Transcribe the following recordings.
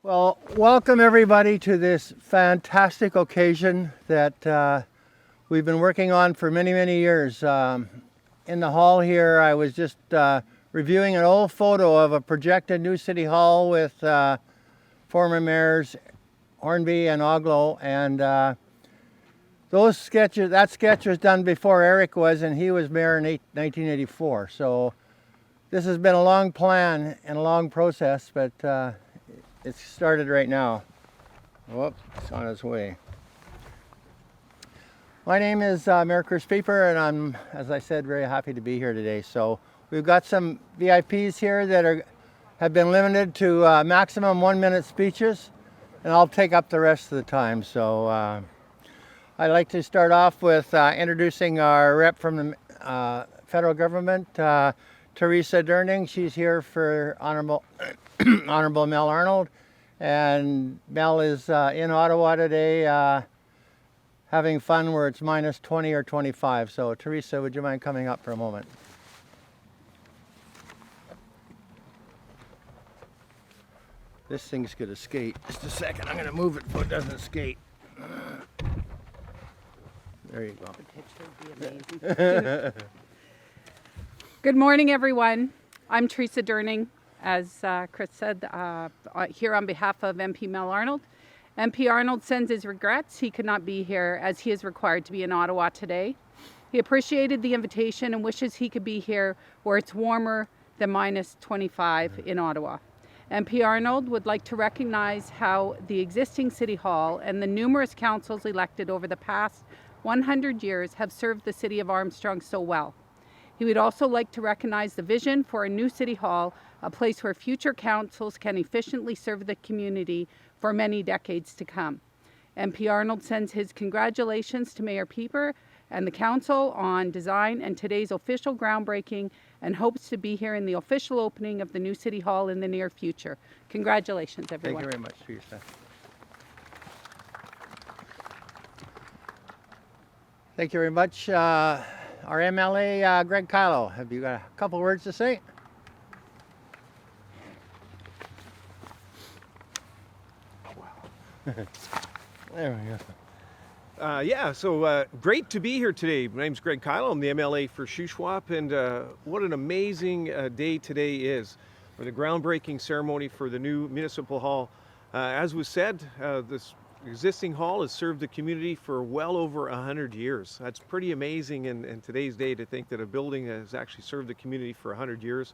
Well, welcome everybody to this fantastic occasion that we've been working on for many, many years. In the hall here, I was just reviewing an old photo of a projected new city hall with former mayors Hornby and Oglow, and that sketch was done before Eric was, and he was mayor in 1984. So this has been a long plan and a long process, but it's started right now. Whoops, it's on its way. My name is Mayor Chris Pieper, and I'm, as I said, very happy to be here today. So we've got some VIPs here that have been limited to maximum 1-minute speeches, and I'll take up the rest of the time. So I'd like to start off with introducing our rep from the federal government, Teresa Durning. She's here for Honorable Mel Arnold, and Mel is in Ottawa today having fun where it's minus 20 or 25. So Teresa, would you mind coming up for a moment? This thing's gonna skate. Just a second, I'm gonna move it so it doesn't skate. There you go. Good morning, everyone. I'm Teresa Durning. As Chris said, here on behalf of MP Mel Arnold. MP Arnold sends his regrets. He could not be here as he is required to be in Ottawa today. He appreciated the invitation and wishes he could be here where it's warmer than minus 25 in Ottawa. MP Arnold would like to recognize how the existing City Hall and the numerous councils elected over the past 100 years have served the City of Armstrong so well. He would also like to recognize the vision for a new City Hall, a place where future councils can efficiently serve the community for many decades to come. MP Arnold sends his congratulations to Mayor Pieper and the council on design and today's official groundbreaking, and hopes to be here in the official opening of the new City Hall in the near future. Congratulations, everyone. Thank you very much, Teresa. Thank you very much. Our MLA, Greg Kylo, have you got a couple words to say? There we go. So great to be here today. My name's Greg Kyle. I'm the MLA for Shuswap, and what an amazing day today is for the groundbreaking ceremony for the new municipal hall. As was said, this existing hall has served the community for well over 100 years. That's pretty amazing in today's day to think that a building has actually served the community for 100 years.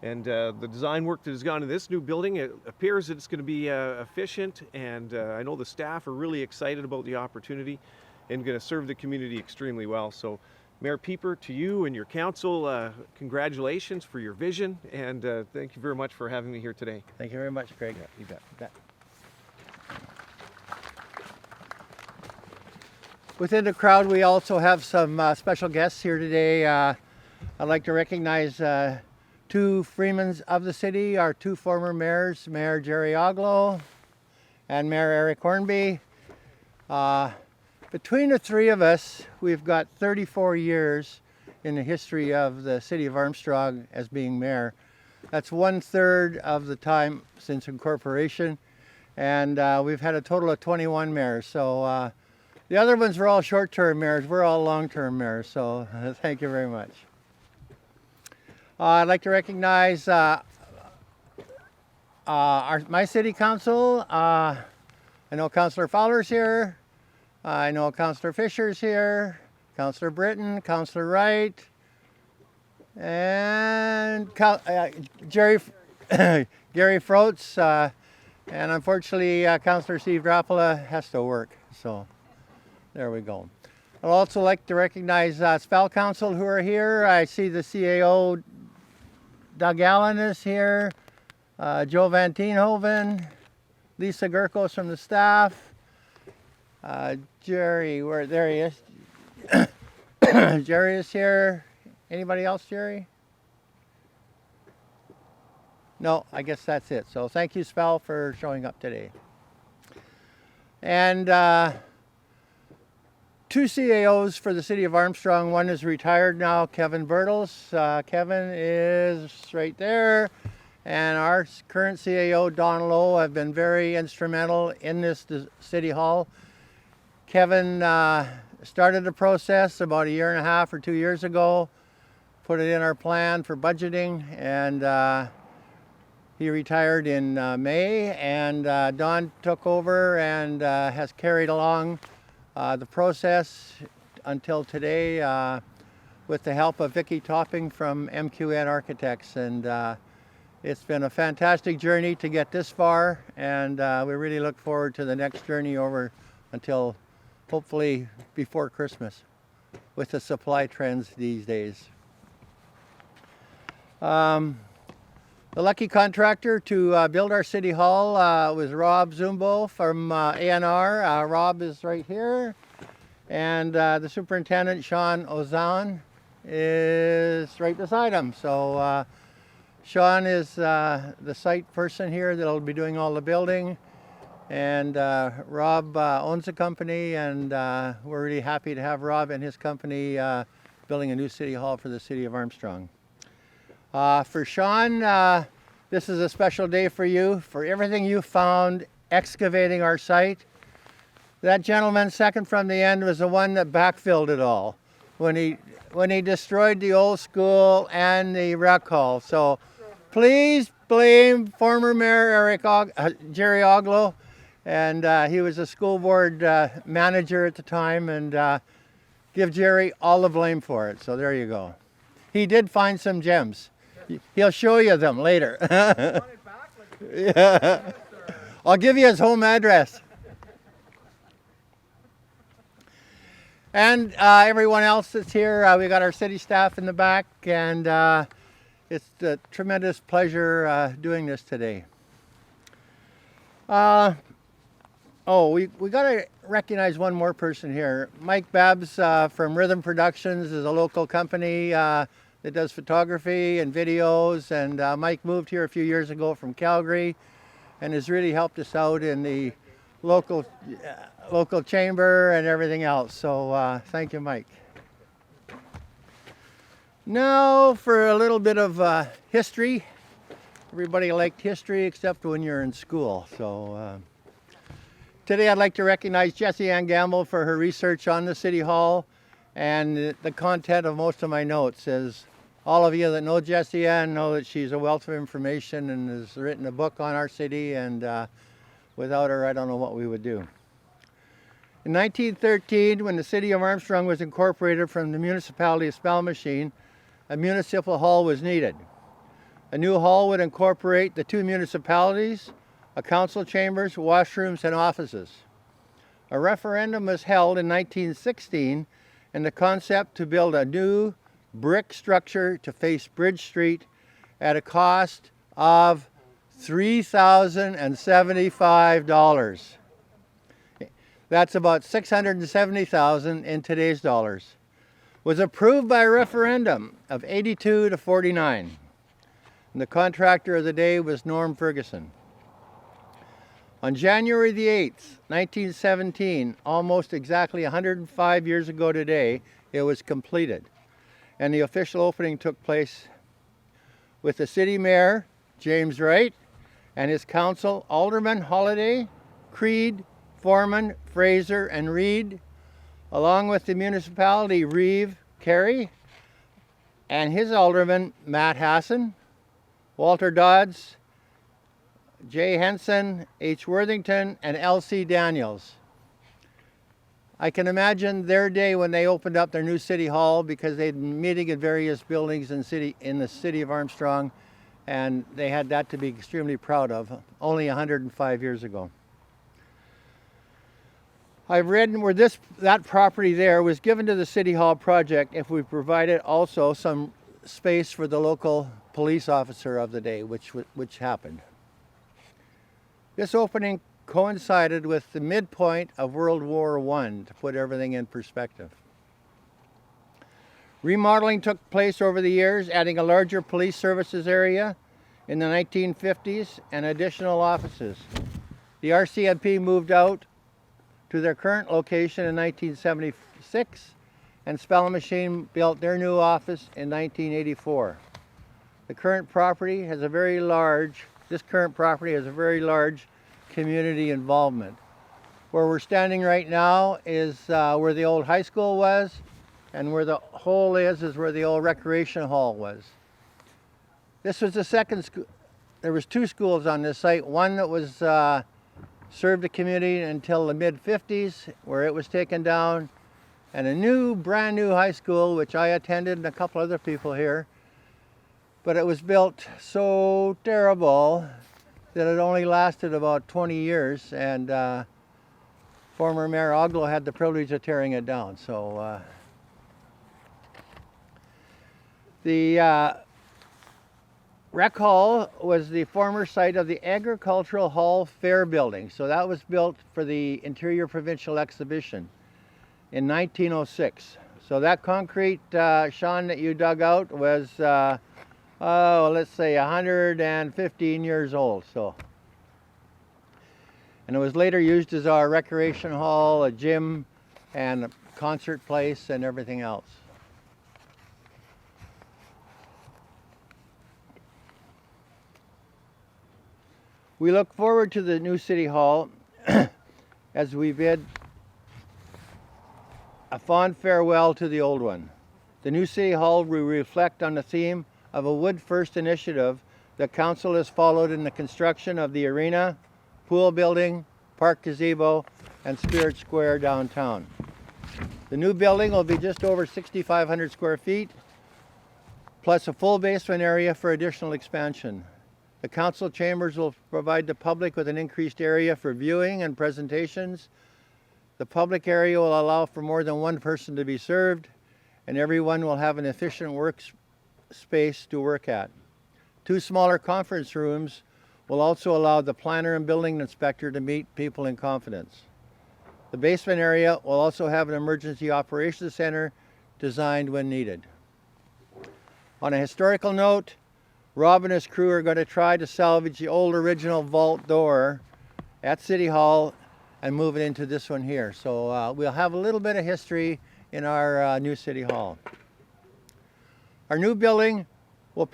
And the design work that has gone into this new building, it appears that it's going to be efficient, and I know the staff are really excited about the opportunity and going to serve the community extremely well. So Mayor Pieper, to you and your council, congratulations for your vision, and thank you very much for having me here today. Thank you very much, Greg. Yeah, you bet. You bet. Within the crowd, we also have some special guests here today. I'd like to recognize two Freemans of the city, our two former mayors, Mayor Jerry Oglow and Mayor Eric Hornby. Between the three of us, we've got 34 years in the history of the city of Armstrong as being mayor. That's 1/3 of the time since incorporation, and we've had a total of 21 mayors. So the other ones were all short-term mayors. We're all long-term mayors, so thank you very much. I'd like to recognize my city council. I know Councillor Fowler's here. I know Councillor Fisher's here. Councillor Britton, Councillor Wright, and Gary Froats. And unfortunately, Councillor Steve Drapala has to work. So there we go. I'd also like to recognize Spell Council who are here. I see the CAO, Doug Allen is here, Joe Van Tienhoven, Lisa Gerkos from the staff, Jerry, there he is. Jerry is here. Anybody else, Jerry? No, I guess that's it. So thank you, Spell, for showing up today. And two CAOs for the city of Armstrong. One is retired now, Kevin Bertels. Kevin is right there. and our current CAO, Don Lowe, have been very instrumental in this City Hall. Kevin started the process about a year and a half or 2 years ago, put it in our plan for budgeting, and he retired in May, and Don took over and has carried along the process until today with the help of Vicki Topping from MQN Architects. And it's been a fantastic journey to get this far, and we really look forward to the next journey over until hopefully before Christmas with the supply trends these days. The lucky contractor to build our City Hall was Rob Zumbo from ANR. Rob is right here. And the superintendent, Sean Ozan, is right beside him. So Sean is the site person here that'll be doing all the building. And Rob owns the company, and we're really happy to have Rob and his company building a new City Hall for the City of Armstrong. For Sean, this is a special day for you, for everything you found excavating our site. That gentleman second from the end was the one that backfilled it all when he destroyed the old school and the rec hall. So please blame former Mayor Jerry Oglow, and he was a school board manager at the time, and give Jerry all the blame for it. So there you go. He did find some gems. He'll show you them later. Yeah. I'll give you his home address. And everyone else that's here, we got our city staff in the back, and it's a tremendous pleasure doing this today. We got to recognize one more person here. Mike Babs from Rhythm Productions is a local company that does photography and videos, and Mike moved here a few years ago from Calgary and has really helped us out in the local chamber and everything else. So thank you, Mike. Now for a little bit of history. Everybody liked history except when you're in school. So today I'd like to recognize Jessie Ann Gamble for her research on the City Hall, and the content of most of my notes. As all of you that know Jessie Ann know that she's a wealth of information and has written a book on our city, and without her I don't know what we would do. In 1913, when the City of Armstrong was incorporated from the municipality of Spellmachine, a municipal hall was needed. A new hall would incorporate the two municipalities, a council chambers, washrooms, and offices. A referendum was held in 1916, and the concept to build a new brick structure to face Bridge Street at a cost of $3,075. That's about $670,000 in today's dollars. Was approved by a referendum of 82 to 49. And the contractor of the day was Norm Ferguson. On January the 8th, 1917, almost exactly 105 years ago today, it was completed. And the official opening took place with the city mayor, James Wright, and his council, Alderman Holliday, Creed, Foreman, Fraser, and Reed, along with the municipality, Reeve Carey, and his alderman, Matt Hassan, Walter Dodds, Jay Henson, H. Worthington, and L.C. Daniels. I can imagine their day when they opened up their new City Hall, because they'd been meeting in various buildings in the city of Armstrong, and they had that to be extremely proud of, only 105 years ago. I've read where that property there was given to the City Hall project if we provided also some space for the local police officer of the day, which happened. This opening coincided with the midpoint of World War I, to put everything in perspective. Remodeling took place over the years, adding a larger police services area in the 1950s and additional offices. The RCMP moved out to their current location in 1976, and Spellmachine built their new office in 1984. The current property has a very large, this current property has a very large community involvement. Where we're standing right now is where the old high school was, and where the hole is where the old recreation hall was. This was the second school. There was two schools on this site. One that was served the community until the mid-50s, where it was taken down, and a brand new high school, which I attended and a couple other people here. But it was built so terrible that it only lasted about 20 years, and former Mayor Oglow had the privilege of tearing it down. So the Rec Hall was the former site of the Agricultural Hall Fair building. So that was built for the Interior Provincial Exhibition in 1906. So that concrete, Sean, that you dug out was, let's say 115 years old. So, and it was later used as our recreation hall, a gym, and a concert place, and everything else. We look forward to the new City Hall as we bid a fond farewell to the old one. The new City Hall will reflect on the theme of a Wood First initiative that Council has followed in the construction of the arena, pool building, park gazebo, and Spirit Square downtown. The new building will be just over 6,500 square feet, plus a full basement area for additional expansion. The council chambers will provide the public with an increased area for viewing and presentations. The public area will allow for more than one person to be served, and everyone will have an efficient workspace to work at. Two smaller conference rooms will also allow the planner and building inspector to meet people in confidence. The basement area will also have an emergency operations center designed when needed. On a historical note, Rob and his crew are going to try to salvage the old original vault door at City Hall and move it into this one here. So we'll have a little bit of history in our new City Hall. Our new building will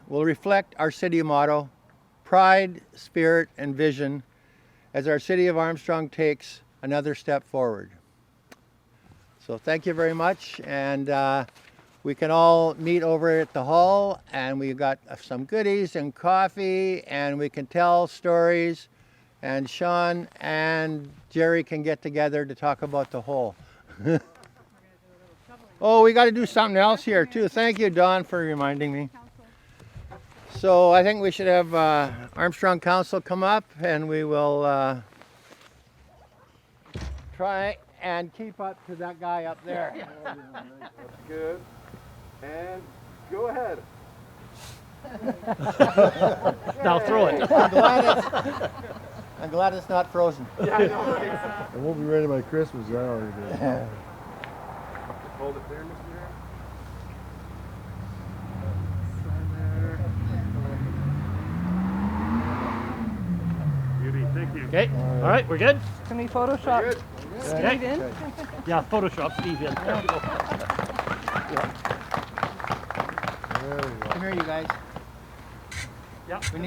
reflect our city motto, pride, spirit, and vision, as our city of Armstrong takes another step forward. So thank you very much, and we can all meet over at the hall, and we've got some goodies and coffee, and we can tell stories, and Sean and Jerry can get together to talk about the hole. Oh, we got to do something else here too. Thank you, Don, for reminding me. So I think we should have Armstrong Council come up, and we will try and keep up to that guy up there. That's good. And go ahead. Now throw it. I'm glad it's not frozen. Yeah, I know. Right? It won't be ready by Christmas, I already did. Hold it there, Mr. Mayor. Beauty, thank you. Okay, all right, we're good? Can we Photoshop Good. Steve in? Yeah, Photoshop Steve in. There we go. There we go. Come here, you guys. Yeah. We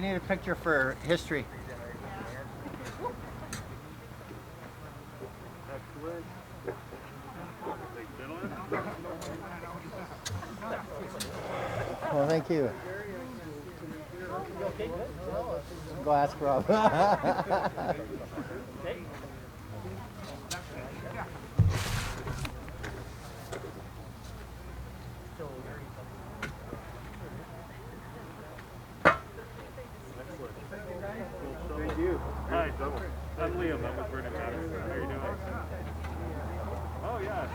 need a picture for history. Well, thank you. Go ask Rob. Thank you. Hi, I'm Liam. I'm with Vernon Matters. How are you doing? Oh, yeah.